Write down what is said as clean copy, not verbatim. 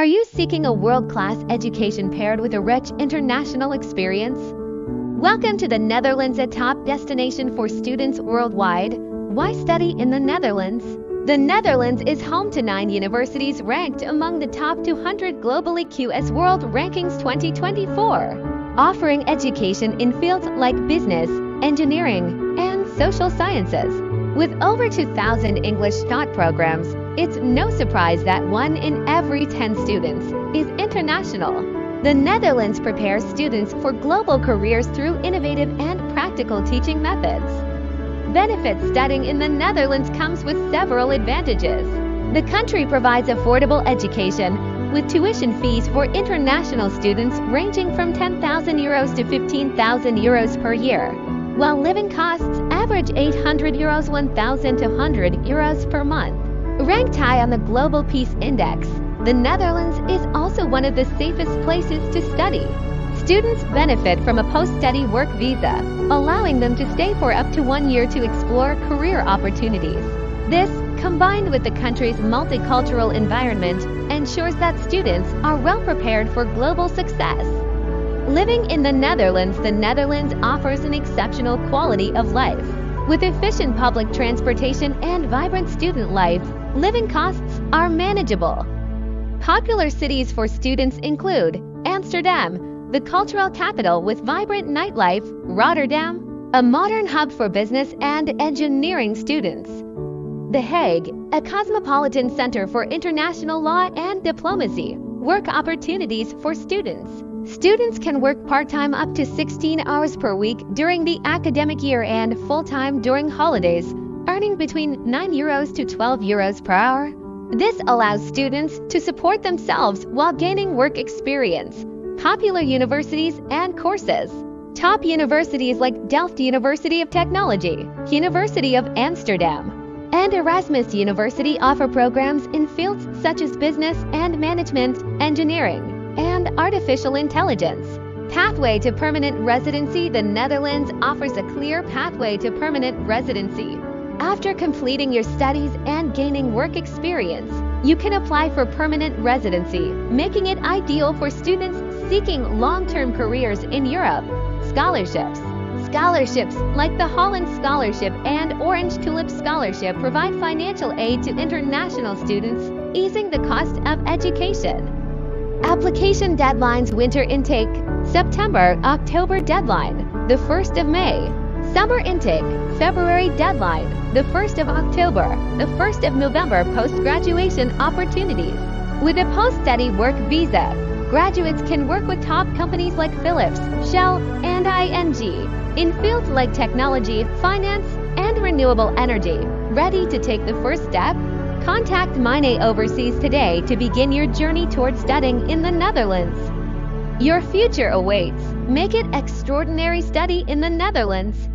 Are you seeking a world-class education paired with a rich international experience? Welcome to the Netherlands, a top destination for students worldwide. Why study in the Netherlands? The Netherlands is home to 9 universities ranked among the top 200 globally QS World Rankings 2024, offering education in fields like business, engineering, and social sciences. With over 2,000 English taught programs, it's no surprise that 1 in every 10 students is international. The Netherlands prepares students for global careers through innovative and practical teaching methods. Benefits: studying in the Netherlands comes with several advantages. The country provides affordable education, with tuition fees for international students ranging from €10,000 to €15,000 per year, while living costs average €800 €1,200 per month. Ranked high on the Global Peace Index, the Netherlands is also one of the safest places to study. Students benefit from a post-study work visa, allowing them to stay for up to 1 year to explore career opportunities. This, combined with the country's multicultural environment, ensures that students are well prepared for global success. Living in the Netherlands offers an exceptional quality of life. With efficient public transportation and vibrant student life, living costs are manageable. Popular cities for students include Amsterdam, the cultural capital with vibrant nightlife; Rotterdam, a modern hub for business and engineering students; The Hague, a cosmopolitan center for international law and diplomacy, work opportunities for students. Students can work part-time up to 16 hours per week during the academic year and full-time during holidays, earning between €9 to €12 per hour. This allows students to support themselves while gaining work experience. Popular universities and courses. Top universities like Delft University of Technology, University of Amsterdam, and Erasmus University offer programs in fields such as business and management, engineering, and artificial intelligence. Pathway to permanent residency: the Netherlands offers a clear pathway to permanent residency. After completing your studies and gaining work experience, you can apply for permanent residency, making it ideal for students seeking long-term careers in Europe. Scholarships. Scholarships like the Holland Scholarship and Orange-Tulip Scholarship provide financial aid to international students, easing the cost of education. Application deadlines: winter intake, September-October deadline, the 1st of May. Summer intake, February deadline, the 1st of October, the 1st of November. Post-graduation opportunities. With a post-study work visa, graduates can work with top companies like Philips, Shell, and ING in fields like technology, finance, and renewable energy. Ready to take the first step? Contact Mine Overseas today to begin your journey toward studying in the Netherlands. Your future awaits. Make it extraordinary. Study in the Netherlands.